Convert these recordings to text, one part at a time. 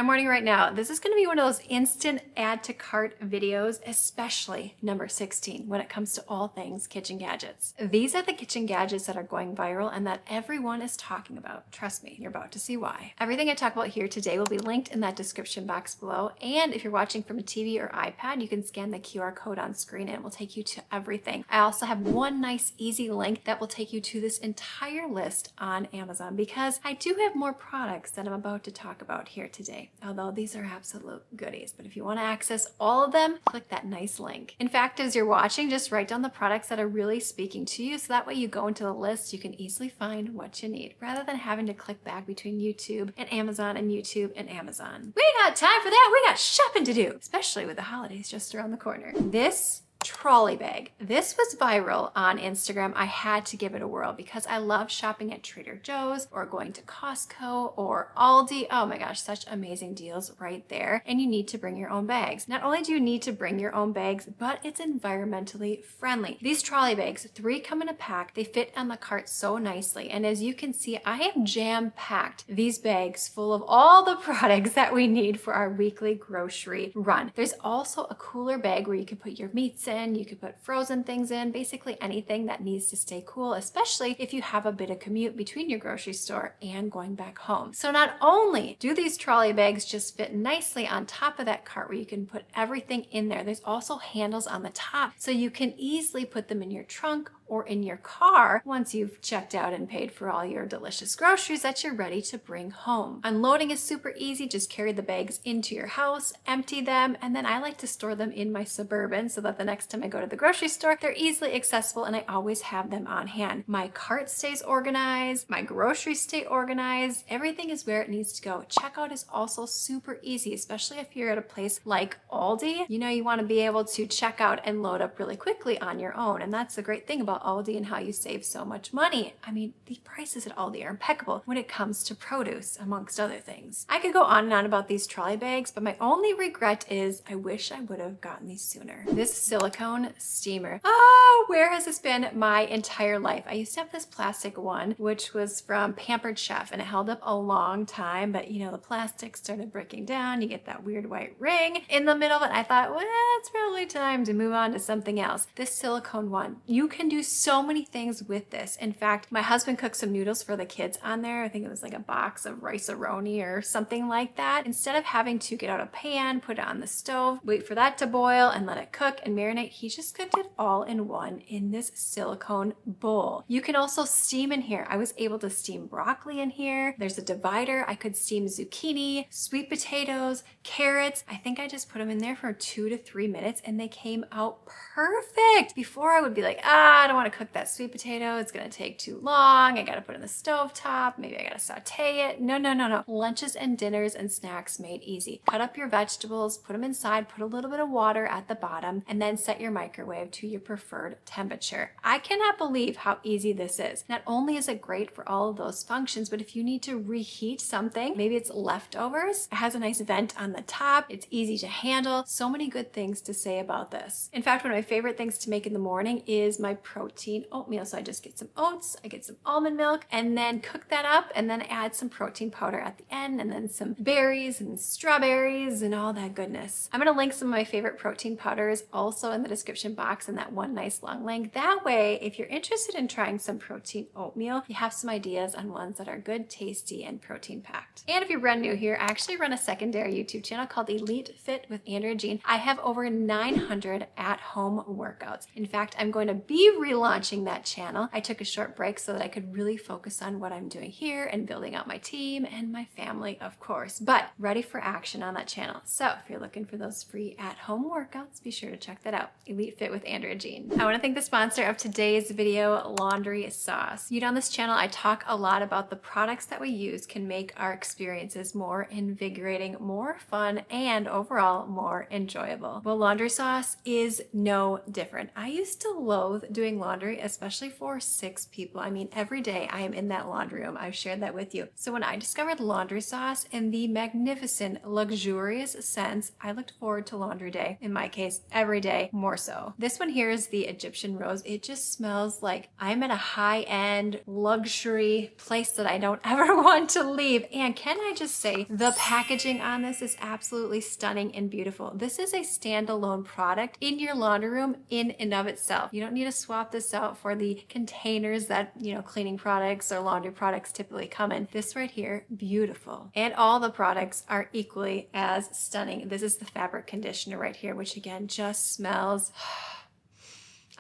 I'm warning you right now, this is going to be one of those instant add to cart videos, especially number 16 when it comes to all things kitchen gadgets. These are the kitchen gadgets that are going viral and that everyone is talking about. Trust me, you're about to see why. Everything I talk about here today will be linked in that description box below, and if you're watching from a TV or iPad, you can scan the QR code on screen and it will take you to everything. I also have one nice easy link that will take you to this entire list on Amazon because I do have more products that I'm about to talk about here today, although these are absolute goodies. But if you want to access all of them, click that nice link. In fact, as you're watching, just write down the products that are really speaking to you so that way you go into the list, you can easily find what you need rather than having to click back between YouTube and Amazon and YouTube and Amazon. We ain't got time for that. We got shopping to do, especially with the holidays just around the corner. This trolley bag. This was viral on Instagram. I had to give it a whirl because I love shopping at Trader Joe's or going to Costco or Aldi. Oh my gosh, such amazing deals right there. And you need to bring your own bags. Not only do you need to bring your own bags, but it's environmentally friendly. These trolley bags, 3 come in a pack. They fit on the cart so nicely. And as you can see, I have jam-packed these bags full of all the products that we need for our weekly grocery run. There's also a cooler bag where you can put your meats in, you could put frozen things in, basically anything that needs to stay cool, especially if you have a bit of commute between your grocery store and going back home. So not only do these trolley bags just fit nicely on top of that cart where you can put everything in there, there's also handles on the top so you can easily put them in your trunk or in your car once you've checked out and paid for all your delicious groceries that you're ready to bring home. Unloading is super easy. Just carry the bags into your house, empty them, and then I like to store them in my Suburban so that the next time I go to the grocery store, they're easily accessible and I always have them on hand. My cart stays organized, my groceries stay organized, everything is where it needs to go. Checkout is also super easy, especially if you're at a place like Aldi. You know, you want to be able to check out and load up really quickly on your own, and that's the great thing about Aldi and how you save so much money. I mean, the prices at Aldi are impeccable when it comes to produce, amongst other things. I could go on and on about these trolley bags, but my only regret is I wish I would have gotten these sooner. This silicone steamer. Oh, where has this been my entire life? I used to have this plastic one, which was from Pampered Chef, and it held up a long time, but you know, the plastic started breaking down. You get that weird white ring in the middle of it. I thought, well, it's probably time to move on to something else. This silicone one, you can do so many things with this. In fact, my husband cooked some noodles for the kids on there. I think it was like a box of rice-a-roni or something like that. Instead of having to get out a pan, put it on the stove, wait for that to boil and let it cook and marinate, he just cooked it all in one in this silicone bowl. You can also steam in here. I was able to steam broccoli in here. There's a divider. I could steam zucchini, sweet potatoes, carrots. I think I just put them in there for 2 to 3 minutes and they came out perfect. Before I would be like, I don't want to cook that sweet potato. It's going to take too long. I got to put it in the stove top. Maybe I got to saute it. No. Lunches and dinners and snacks made easy. Cut up your vegetables, put them inside, put a little bit of water at the bottom, and then set your microwave to your preferred temperature. I cannot believe how easy this is. Not only is it great for all of those functions, but if you need to reheat something, maybe it's leftovers, it has a nice vent on the top. It's easy to handle. So many good things to say about this. In fact, one of my favorite things to make in the morning is my protein oatmeal. So I just get some oats, I get some almond milk, and then cook that up and then add some protein powder at the end and then some berries and strawberries and all that goodness. I'm going to link some of my favorite protein powders also in the description box in that one nice long link. That way, if you're interested in trying some protein oatmeal, you have some ideas on ones that are good, tasty, and protein packed. And if you're brand new here, I actually run a secondary YouTube channel called Elite Fit with Andrea Jean. I have over 900 at-home workouts. In fact, I'm going to be relaunching that channel. I took a short break so that I could really focus on what I'm doing here and building out my team and my family, of course, but ready for action on that channel. So if you're looking for those free at-home workouts, be sure to check that out. Elite Fit with Andrea Jean. I want to thank the sponsor of today's video, Laundry Sauce. On this channel, I talk a lot about the products that we use can make our experiences more invigorating, more fun, and overall more enjoyable. Well, Laundry Sauce is no different. I used to loathe doing laundry, especially for 6 people. I mean, every day I am in that laundry room. I've shared that with you. So when I discovered laundry sauce in the magnificent, luxurious sense, I looked forward to laundry day. In my case, every day, more so. This one here is the Egyptian rose. It just smells like I'm at a high-end luxury place that I don't ever want to leave. And can I just say, the packaging on this is absolutely stunning and beautiful. This is a standalone product in your laundry room in and of itself. You don't need to swap this out for the containers that, you know, cleaning products or laundry products typically come in. This right here, beautiful. And all the products are equally as stunning. This is the fabric conditioner right here, which again just smells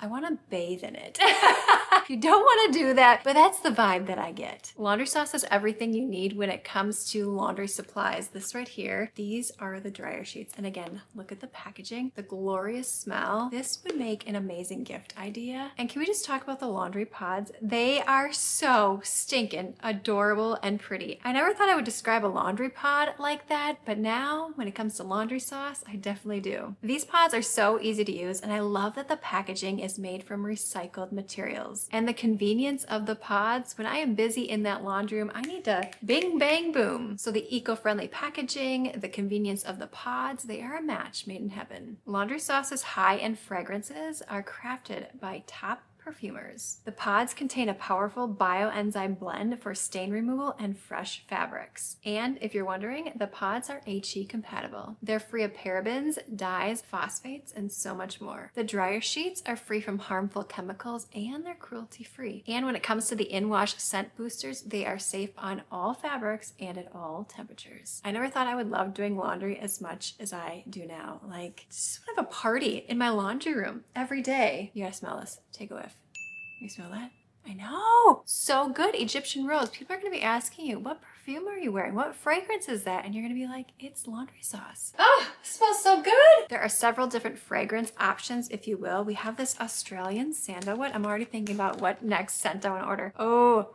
I want to bathe in it. You don't want to do that, but that's the vibe that I get. Laundry sauce is everything you need when it comes to laundry supplies. This right here, these are the dryer sheets. And again, look at the packaging, the glorious smell. This would make an amazing gift idea. And can we just talk about the laundry pods? They are so stinking adorable and pretty. I never thought I would describe a laundry pod like that, but now when it comes to laundry sauce, I definitely do. These pods are so easy to use, and I love that the packaging is made from recycled materials. And the convenience of the pods, when I am busy in that laundry room, I need to bing, bang, boom. So the eco-friendly packaging, the convenience of the pods, they are a match made in heaven. Laundry sauce's high-end fragrances are crafted by top perfumers. The pods contain a powerful bioenzyme blend for stain removal and fresh fabrics. And if you're wondering, the pods are HE compatible. They're free of parabens, dyes, phosphates, and so much more. The dryer sheets are free from harmful chemicals and they're cruelty-free. And when it comes to the in-wash scent boosters, they are safe on all fabrics and at all temperatures. I never thought I would love doing laundry as much as I do now. Like, just want to have a party in my laundry room every day. You gotta smell this. Take a whiff. You smell that? I know! So good, Egyptian rose. People are gonna be asking you, what perfume are you wearing? What fragrance is that? And you're gonna be like, it's laundry sauce. Oh, it smells so good! There are several different fragrance options, if you will. We have this Australian sandalwood. I'm already thinking about what next scent I wanna order. Oh,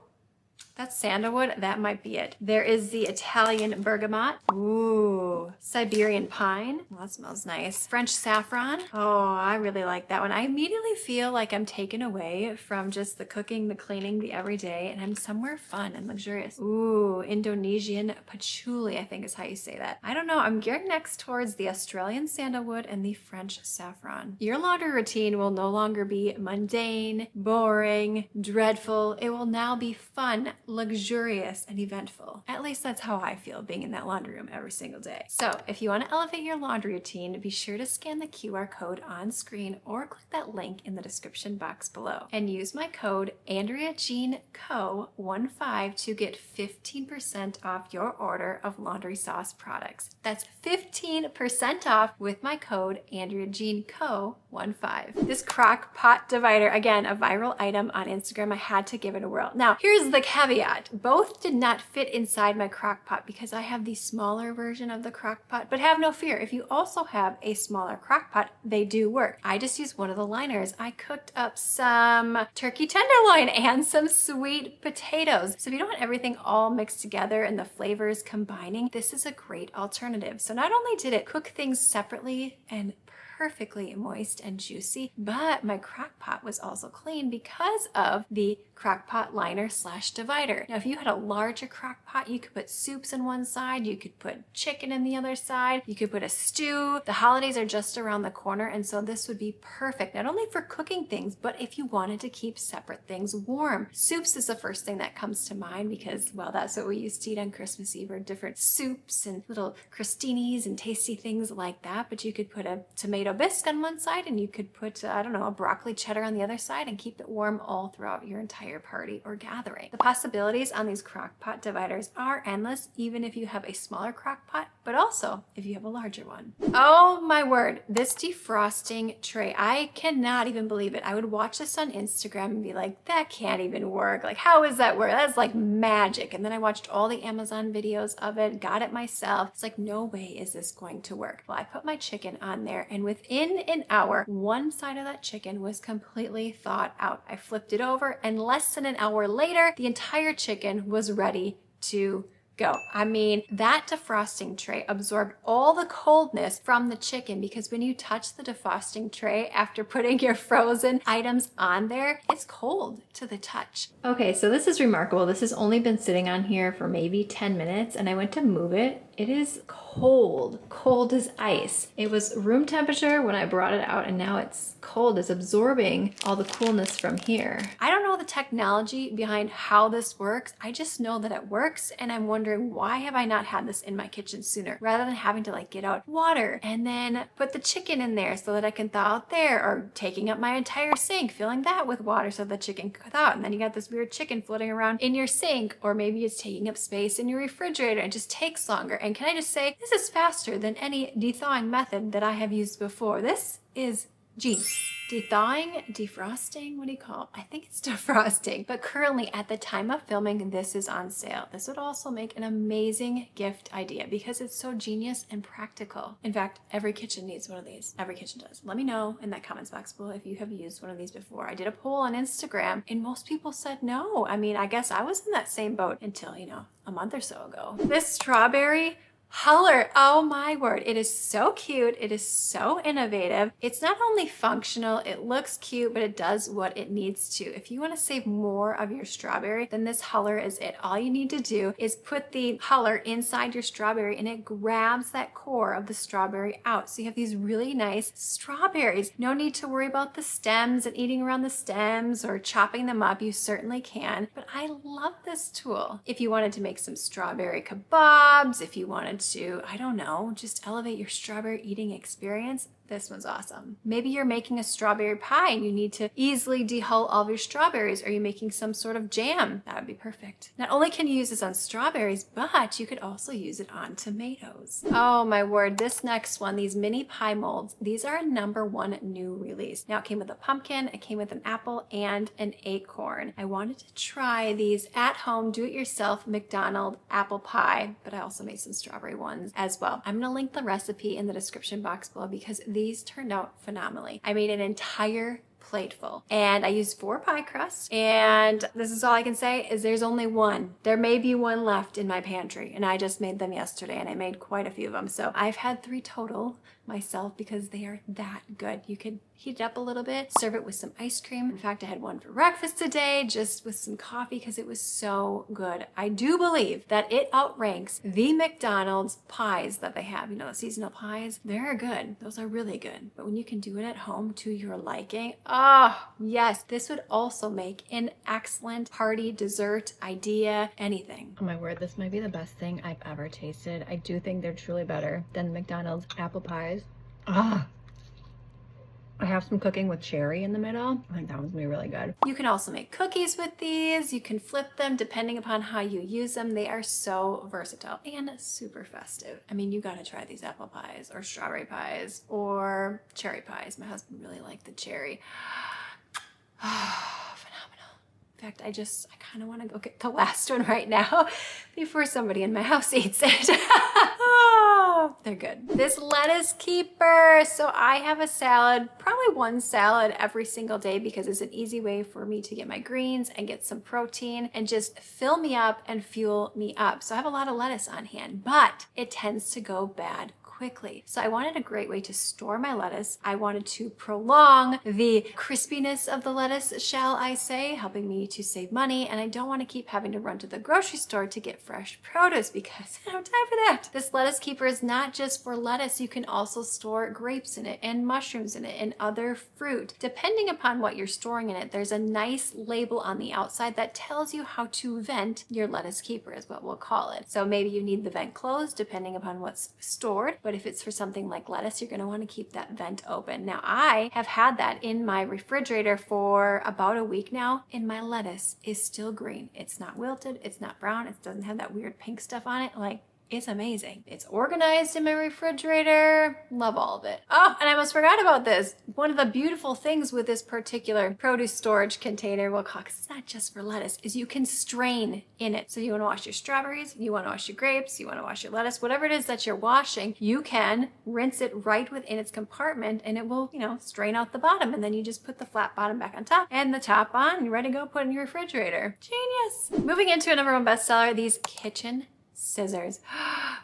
that's sandalwood. That might be it. There is the Italian bergamot. Ooh. Siberian pine. Well, that smells nice. French saffron. Oh, I really like that one. I immediately feel like I'm taken away from just the cooking, the cleaning, the everyday, and I'm somewhere fun and luxurious. Ooh, Indonesian patchouli, I think is how you say that. I don't know. I'm gearing next towards the Australian sandalwood and the French saffron. Your laundry routine will no longer be mundane, boring, dreadful. It will now be fun, luxurious, and eventful. At least that's how I feel being in that laundry room every single day. So if you want to elevate your laundry routine, be sure to scan the QR code on screen or click that link in the description box below and use my code AndreaJeanCo15 to get 15% off your order of laundry sauce products. That's 15% off with my code AndreaJeanCo15. This crock pot divider, again, a viral item on Instagram. I had to give it a whirl. Now, here's the caveat. Both did not fit inside my crock pot because I have the smaller version of the crock pot, but have no fear. If you also have a smaller crock pot, they do work. I just used one of the liners. I cooked up some turkey tenderloin and some sweet potatoes. So if you don't want everything all mixed together and the flavors combining, this is a great alternative. So not only did it cook things separately and perfectly moist and juicy, but my crock pot was also clean because of the crock pot liner / divider. Now, if you had a larger crock pot, you could put soups in one side, you could put chicken in the other side, you could put a stew. The holidays are just around the corner, and so this would be perfect, not only for cooking things, but if you wanted to keep separate things warm. Soups is the first thing that comes to mind because, well, that's what we used to eat on Christmas Eve, or different soups and little crostinis and tasty things like that. But you could put a tomato bisque on one side and you could put, I don't know, a broccoli cheddar on the other side and keep it warm all throughout your entire party or gathering. The possibilities on these crock pot dividers are endless, even if you have a smaller crock pot, but also if you have a larger one. Oh my word, this defrosting tray, I cannot even believe it. I would watch this on Instagram and be like, that can't even work. Like, how is that work? That's like magic. And then I watched all the Amazon videos of it, got it myself. It's like, no way is this going to work. Well, I put my chicken on there, and within an hour, one side of that chicken was completely thawed out. I flipped it over, and less than an hour later, the entire chicken was ready to go. I mean, that defrosting tray absorbed all the coldness from the chicken because when you touch the defrosting tray after putting your frozen items on there, it's cold to the touch. Okay, so this is remarkable. This has only been sitting on here for maybe 10 minutes and I went to move it. It is cold, cold as ice. It was room temperature when I brought it out and now it's cold. It's absorbing all the coolness from here. I don't know the technology behind how this works. I just know that it works and I'm wondering why have I not had this in my kitchen sooner rather than having to like get out water and then put the chicken in there so that I can thaw out there, or taking up my entire sink, filling that with water so the chicken can thaw out, and then you got this weird chicken floating around in your sink, or maybe it's taking up space in your refrigerator and it just takes longer. And can I just say, this is faster than any thawing method that I have used before. This is genius. Thawing, defrosting, what do you call it? I think it's defrosting. But currently at the time of filming, this is on sale. This would also make an amazing gift idea because it's so genius and practical. In fact, every kitchen needs one of these. Every kitchen does. Let me know in that comments box below if you have used one of these before. I did a poll on Instagram and most people said no. I mean, I guess I was in that same boat until, you know, a month or so ago. This strawberry color, oh my word, it is so cute. It is so innovative. It's not only functional, it looks cute, but it does what it needs to. If you want to save more of your strawberry, then this color is it. All you need to do is put the color inside your strawberry and it grabs that core of the strawberry out. So you have these really nice strawberries. No need to worry about the stems and eating around the stems or chopping them up. You certainly can, but I love this tool. If you wanted to make some strawberry kebabs, if you wanted to, I don't know, just elevate your strawberry eating experience, this one's awesome. Maybe you're making a strawberry pie and you need to easily dehull all of your strawberries. Are you making some sort of jam? That would be perfect. Not only can you use this on strawberries, but you could also use it on tomatoes. Oh my word, this next one, these mini pie molds, these are a #1 new release. Now it came with a pumpkin, it came with an apple and an acorn. I wanted to try these at home, do-it-yourself McDonald's apple pie, but I also made some strawberry ones as well. I'm gonna link the recipe in the description box below because these turned out phenomenally. I made an entire plateful and I used 4 pie crusts, and this is all I can say is there's only one. There may be one left in my pantry and I just made them yesterday and I made quite a few of them. So I've had 3 total myself because they are that good. You could heat it up a little bit, serve it with some ice cream. In fact, I had one for breakfast today just with some coffee because it was so good. I do believe that it outranks the McDonald's pies that they have. You know, the seasonal pies, they're good. Those are really good. But when you can do it at home to your liking, oh yes, this would also make an excellent party dessert idea, anything. Oh my word, this might be the best thing I've ever tasted. I do think they're truly better than the McDonald's apple pies. Ah, I have some cooking with cherry in the middle. I think that one's gonna be really good. You can also make cookies with these. You can flip them depending upon how you use them. They are so versatile and super festive. I mean, you gotta try these apple pies or strawberry pies or cherry pies. My husband really liked the cherry. Oh, phenomenal. In fact, I kind of want to go get the last one right now before somebody in my house eats it. Oh, they're good. This lettuce keeper. So I have a salad, probably one salad every single day because it's an easy way for me to get my greens and get some protein and just fill me up and fuel me up. So I have a lot of lettuce on hand, but it tends to go bad quickly. So I wanted a great way to store my lettuce. I wanted to prolong the crispiness of the lettuce, shall I say, helping me to save money. And I don't want to keep having to run to the grocery store to get fresh produce because I don't have time for that. This lettuce keeper is not just for lettuce. You can also store grapes in it and mushrooms in it and other fruit. Depending upon what you're storing in it, there's a nice label on the outside that tells you how to vent your lettuce keeper is what we'll call it. So maybe you need the vent closed depending upon what's stored. But if it's for something like lettuce, you're going to want to keep that vent open. Now, I have had that in my refrigerator for about a week now, and my lettuce is still green. It's not wilted. It's not brown. It doesn't have that weird pink stuff on it. Like, it's amazing. It's organized in my refrigerator. Love all of it. Oh, and I almost forgot about this. One of the beautiful things with this particular produce storage container, well, because it's not just for lettuce, is you can strain in it. So you want to wash your strawberries, you want to wash your grapes, you want to wash your lettuce, whatever it is that you're washing, you can rinse it right within its compartment and it will, strain out the bottom. And then you just put the flat bottom back on top and the top on, and you're ready to go put in your refrigerator. Genius. Moving into a #1 bestseller, these kitchen scissors.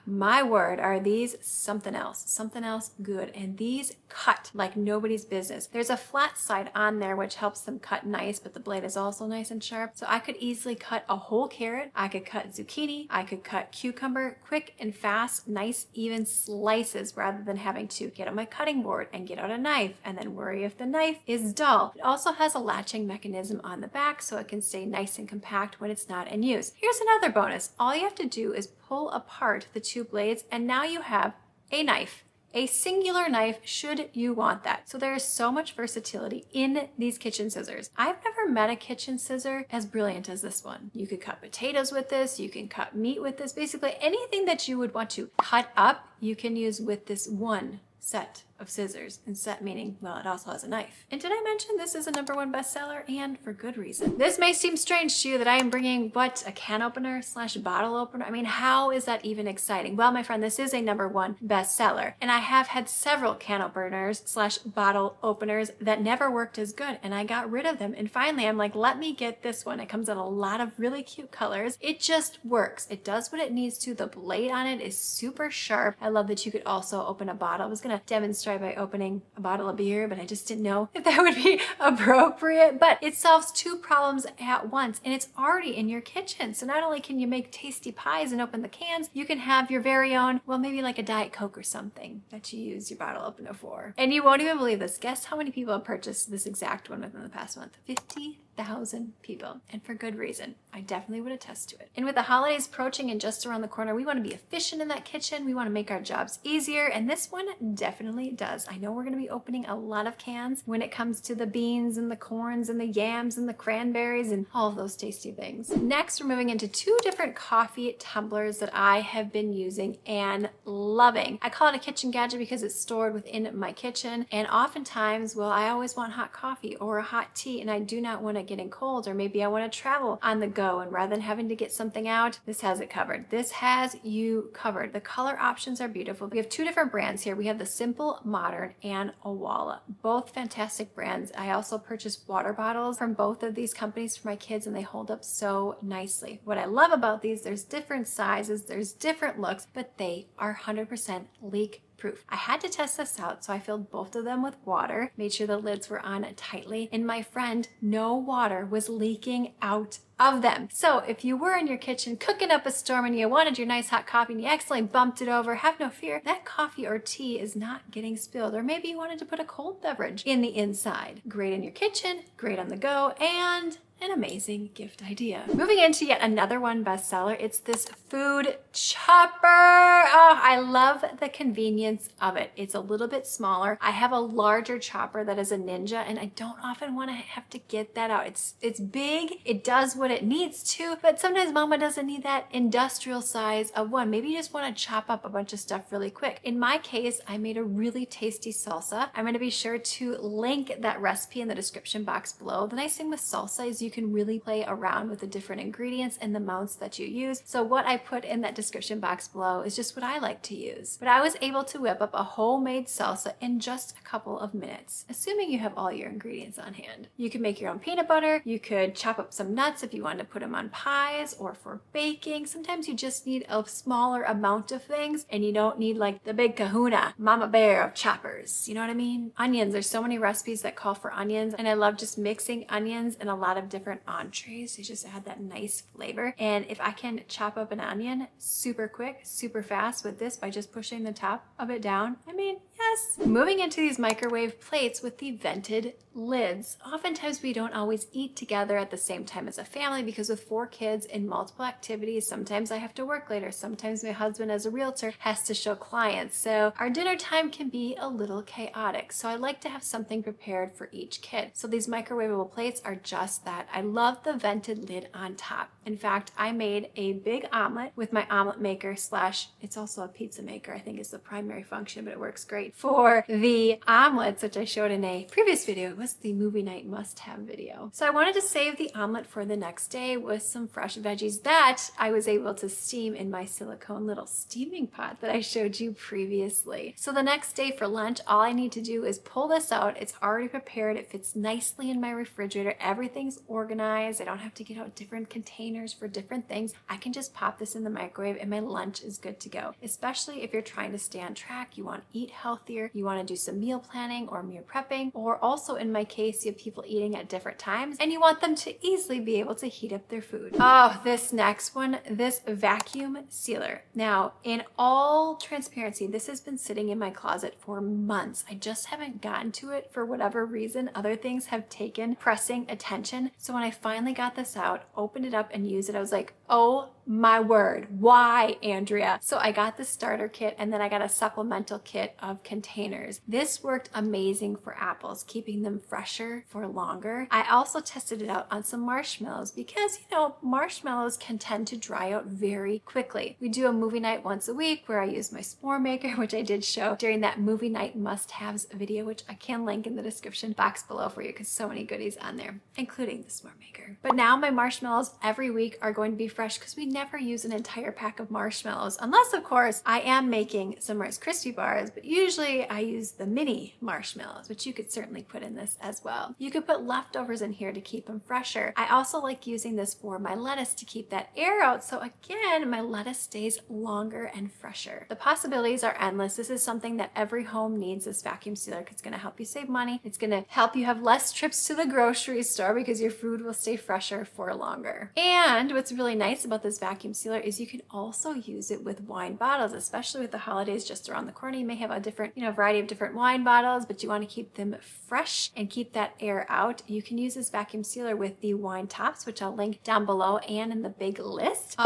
My word, are these something else good. And these cut like nobody's business. There's a flat side on there which helps them cut nice, but the blade is also nice and sharp. So I could easily cut a whole carrot. I could cut zucchini. I could cut cucumber, quick and fast, nice even slices rather than having to get on my cutting board and get out a knife and then worry if the knife is dull. It also has a latching mechanism on the back so it can stay nice and compact when it's not in use. Here's another bonus. All you have to do is pull apart the two blades and now you have a knife. A singular knife should you want that. So there is so much versatility in these kitchen scissors. I've never met a kitchen scissor as brilliant as this one. You could cut potatoes with this, you can cut meat with this, basically anything that you would want to cut up, you can use with this one set of scissors. And set meaning, well, it also has a knife. And did I mention this is a #1 bestseller? And for good reason. This may seem strange to you that I am bringing, what, a can opener / bottle opener? I mean, how is that even exciting? Well, my friend, this is a #1 bestseller. And I have had several can openers / bottle openers that never worked as good. And I got rid of them. And finally, I'm like, let me get this one. It comes in a lot of really cute colors. It just works. It does what it needs to. The blade on it is super sharp. I love that you could also open a bottle. I was going to demonstrate by opening a bottle of beer, but I just didn't know if that would be appropriate. But it solves two problems at once and it's already in your kitchen. So not only can you make tasty pies and open the cans, you can have your very own, well, maybe like a Diet Coke or something that you use your bottle opener for. And you won't even believe this. Guess how many people have purchased this exact one within the past month? 50,000 people, and for good reason. I definitely would attest to it. And with the holidays approaching and just around the corner, we want to be efficient in that kitchen. We want to make our jobs easier, and this one definitely does. I know we're going to be opening a lot of cans when it comes to the beans and the corns and the yams and the cranberries and all of those tasty things. Next, we're moving into two different coffee tumblers that I have been using and loving. I call it a kitchen gadget because it's stored within my kitchen, and oftentimes, well, I always want hot coffee or a hot tea, and I do not want it getting cold, or maybe I want to travel on the go, and rather than having to get something out, this has it covered. This has you covered. The color options are beautiful. We have two different brands here. We have the Simple Modern and Owala, both fantastic brands. I also purchased water bottles from both of these companies for my kids, and they hold up so nicely. What I love about these, there's different sizes, there's different looks, but they are 100% leak proof. I had to test this out, so I filled both of them with water, made sure the lids were on tightly, and my friend, no water was leaking out of them. So if you were in your kitchen cooking up a storm and you wanted your nice hot coffee and you accidentally bumped it over, have no fear, that coffee or tea is not getting spilled. Or maybe you wanted to put a cold beverage in the inside. Great in your kitchen, great on the go, and an amazing gift idea. Moving into yet another one bestseller, it's this food chopper. Oh, I love the convenience of it. It's a little bit smaller. I have a larger chopper that is a Ninja, and I don't often want to have to get that out. It's big, it does what it needs to, but sometimes mama doesn't need that industrial size of one. Maybe you just want to chop up a bunch of stuff really quick. In my case, I made a really tasty salsa. I'm going to be sure to link that recipe in the description box below. The nice thing with salsa is you can really play around with the different ingredients and the amounts that you use. So what I put in that description box below is just what I like to use. But I was able to whip up a homemade salsa in just a couple of minutes, assuming you have all your ingredients on hand. You can make your own peanut butter. You could chop up some nuts if you wanted to put them on pies or for baking. Sometimes you just need a smaller amount of things and you don't need like the big kahuna, mama bear of choppers. You know what I mean? Onions, there's so many recipes that call for onions, and I love just mixing onions and a lot of different entrees to just add that nice flavor. And if I can chop up an onion super quick, super fast with this by just pushing the top of it down, I mean, yes. Moving into these microwave plates with the vented lids. Oftentimes we don't always eat together at the same time as a family because with 4 kids and multiple activities, sometimes I have to work later. Sometimes my husband as a realtor has to show clients. So our dinner time can be a little chaotic. So I like to have something prepared for each kid. So these microwavable plates are just that. I love the vented lid on top. In fact, I made a big omelet with my omelet maker / it's also a pizza maker, I think is the primary function, but it works great. for the omelets, which I showed in a previous video. It was the movie night must-have video. So I wanted to save the omelet for the next day with some fresh veggies that I was able to steam in my silicone little steaming pot that I showed you previously. So the next day for lunch, all I need to do is pull this out. It's already prepared. It fits nicely in my refrigerator. Everything's organized. I don't have to get out different containers for different things. I can just pop this in the microwave and my lunch is good to go. Especially if you're trying to stay on track, you want to eat healthier, you want to do some meal planning or meal prepping, or also in my case, you have people eating at different times and you want them to easily be able to heat up their food. Oh, this next one, this vacuum sealer. Now, in all transparency, this has been sitting in my closet for months. I just haven't gotten to it for whatever reason. Other things have taken pressing attention. So when I finally got this out, opened it up and used it, I was like, oh my word, why, Andrea? So I got the starter kit and then I got a supplemental kit of containers. This worked amazing for apples, keeping them fresher for longer. I also tested it out on some marshmallows because, you know, marshmallows can tend to dry out very quickly. We do a movie night once a week where I use my s'more maker, which I did show during that movie night must-haves video, which I can link in the description box below for you because so many goodies on there, including the s'more maker. But now my marshmallows every week are going to be fresh because we never use an entire pack of marshmallows, unless of course I am making some Rice Krispie bars, but usually I use the mini marshmallows, which you could certainly put in this as well. You could put leftovers in here to keep them fresher. I also like using this for my lettuce to keep that air out, so again, my lettuce stays longer and fresher. The possibilities are endless. This is something that every home needs, this vacuum sealer, because it's going to help you save money. It's going to help you have less trips to the grocery store because your food will stay fresher for longer. And what's really nice about this vacuum sealer is you can also use it with wine bottles, especially with the holidays just around the corner. You may have a different, variety of different wine bottles, but you want to keep them fresh and keep that air out. You can use this vacuum sealer with the wine tops, which I'll link down below and in the big list.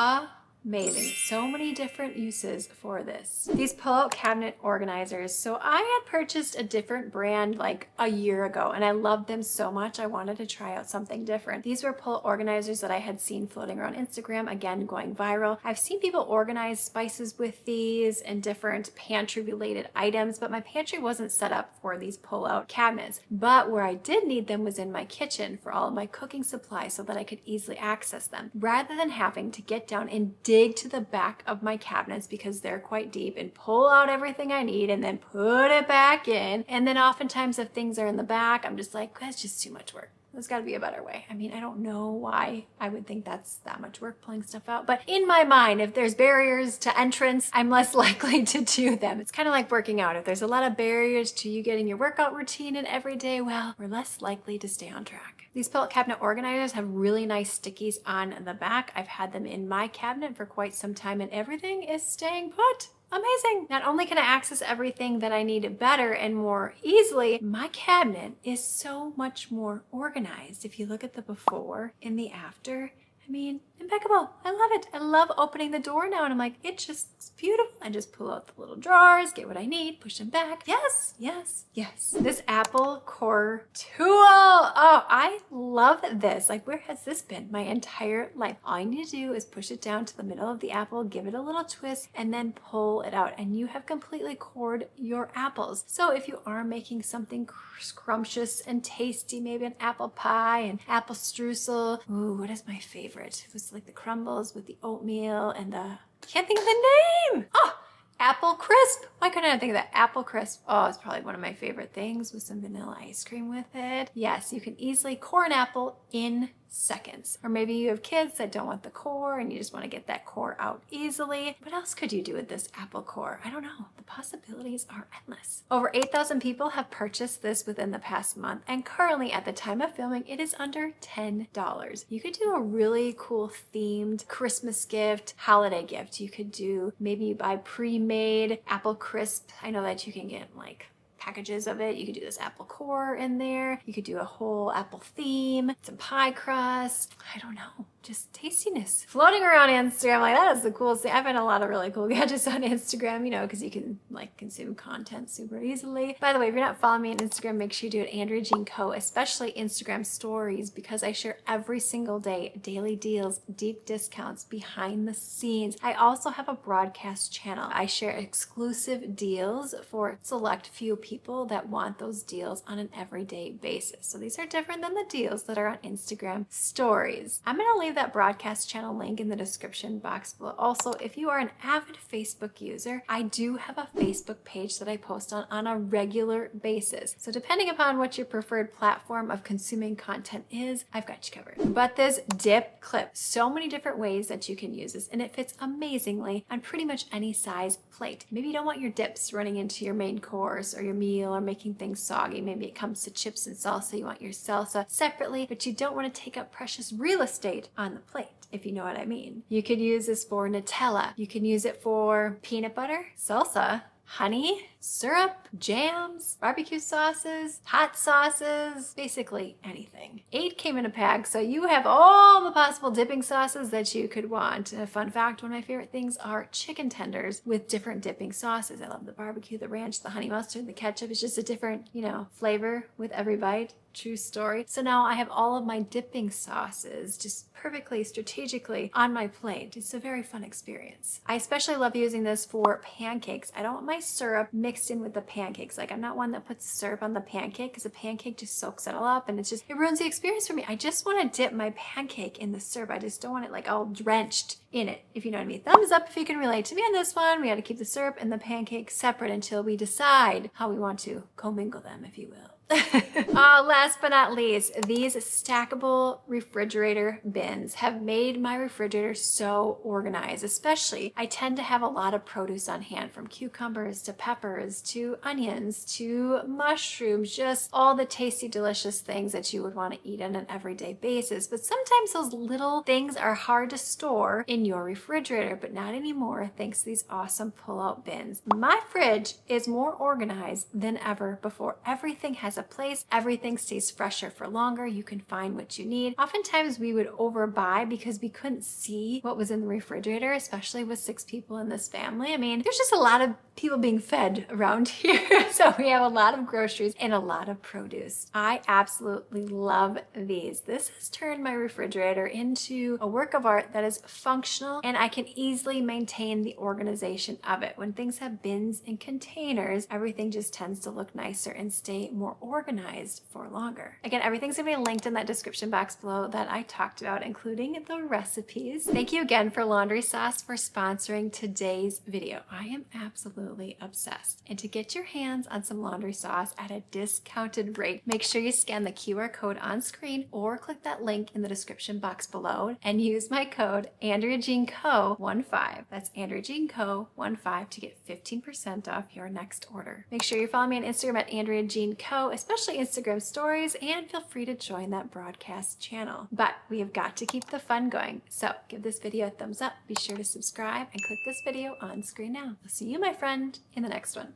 Amazing. So many different uses for this. These pull-out cabinet organizers. So I had purchased a different brand like a year ago and I loved them so much I wanted to try out something different. These were pull-out organizers that I had seen floating around Instagram, again going viral. I've seen people organize spices with these and different pantry related items, but my pantry wasn't set up for these pull-out cabinets. But where I did need them was in my kitchen for all of my cooking supplies so that I could easily access them. Rather than having to get down and dig to the back of my cabinets because they're quite deep and pull out everything I need and then put it back in. And then oftentimes if things are in the back, I'm just like, that's just too much work. There's got to be a better way. I mean, I don't know why I would think that's that much work pulling stuff out, but in my mind, if there's barriers to entrance, I'm less likely to do them. It's kind of like working out. If there's a lot of barriers to you getting your workout routine in every day, well, we're less likely to stay on track. These pull-out cabinet organizers have really nice stickies on the back. I've had them in my cabinet for quite some time and everything is staying put. Amazing. Not only can I access everything that I need better and more easily, my cabinet is so much more organized. If you look at the before and the after, I mean, impeccable. I love it. I love opening the door now and I'm like, it just looks beautiful. I just pull out the little drawers, get what I need, push them back. Yes, yes, yes. This apple core tool. Oh, I love this. Like, where has this been my entire life? All you need to do is push it down to the middle of the apple, give it a little twist, and then pull it out. And you have completely cored your apples. So if you are making something scrumptious and tasty, maybe an apple pie and apple streusel. Ooh, what is my favorite? It was like the crumbles with the oatmeal and the, can't think of the name. Oh, apple crisp. Why couldn't I think of that? Apple crisp. Oh, it's probably one of my favorite things with some vanilla ice cream with it. Yes, you can easily core an apple in seconds. Or maybe you have kids that don't want the core and you just want to get that core out easily. What else could you do with this apple core? I don't know. The possibilities are endless. Over 8,000 people have purchased this within the past month, and currently at the time of filming, it is under $10. You could do a really cool themed Christmas gift, holiday gift. You could do, maybe you buy pre-made apple crisp. I know that you can get like packages of it. You could do this apple core in there. You could do a whole apple theme, some pie crust. I don't know. just tastiness floating around Instagram. Like, that is the coolest thing. I find a lot of really cool gadgets on Instagram, you know, because you can like consume content super easily. By the way, if you're not following me on Instagram, make sure you do it, Andrea Jean Co, especially Instagram stories, because I share every single day daily deals, deep discounts, behind the scenes. I also have a broadcast channel. I share exclusive deals for select few people that want those deals on an everyday basis. So these are different than the deals that are on Instagram stories. I'm going to leave that broadcast channel link in the description box below. Also, if you are an avid Facebook user, I do have a Facebook page that I post on a regular basis. So depending upon what your preferred platform of consuming content is, I've got you covered. But this dip clip, so many different ways that you can use this, and it fits amazingly on pretty much any size plate. Maybe you don't want your dips running into your main course or your meal or making things soggy. Maybe it comes to chips and salsa. You want your salsa separately, but you don't want to take up precious real estate on the plate, if you know what I mean. You could use this for Nutella. You can use it for peanut butter, salsa, honey, syrup, jams, barbecue sauces, hot sauces, basically anything. 8 came in a pack, so you have all the possible dipping sauces that you could want. A fun fact, one of my favorite things are chicken tenders with different dipping sauces. I love the barbecue, the ranch, the honey mustard, the ketchup. It's just a different, you know, flavor with every bite. True story. So now I have all of my dipping sauces just perfectly strategically on my plate. It's a very fun experience. I especially love using this for pancakes. I don't want my syrup mixed in with the pancakes. Like, I'm not one that puts syrup on the pancake because the pancake just soaks it all up and it ruins the experience for me. I just want to dip my pancake in the syrup. I just don't want it like all drenched in it, if you know what I mean. Thumbs up if you can relate to me on this one. We got to keep the syrup and the pancake separate until we decide how we want to commingle them, if you will. Last but not least, these stackable refrigerator bins have made my refrigerator so organized. Especially, I tend to have a lot of produce on hand, from cucumbers to peppers to onions to mushrooms, just all the tasty, delicious things that you would want to eat on an everyday basis. But sometimes those little things are hard to store in your refrigerator, but not anymore thanks to these awesome pull-out bins. My fridge is more organized than ever before. Everything has a place. Everything stays fresher for longer. You can find what you need. Oftentimes we would overbuy because we couldn't see what was in the refrigerator, especially with 6 people in this family. I mean, there's just a lot of people being fed around here. So we have a lot of groceries and a lot of produce. I absolutely love these. This has turned my refrigerator into a work of art that is functional, and I can easily maintain the organization of it. When things have bins and containers, everything just tends to look nicer and stay more organized for longer. Again, everything's gonna be linked in that description box below that I talked about, including the recipes. Thank you again for Laundry Sauce for sponsoring today's video. I am absolutely obsessed. And to get your hands on some laundry sauce at a discounted rate, make sure you scan the QR code on screen or click that link in the description box below and use my code AndreaJeanCo15. That's AndreaJeanCo15 to get 15% off your next order. Make sure you follow me on Instagram at AndreaJeanCo, especially Instagram stories, and feel free to join that broadcast channel. But we have got to keep the fun going. So give this video a thumbs up, be sure to subscribe, and click this video on screen now. I'll see you, my friend, in the next one.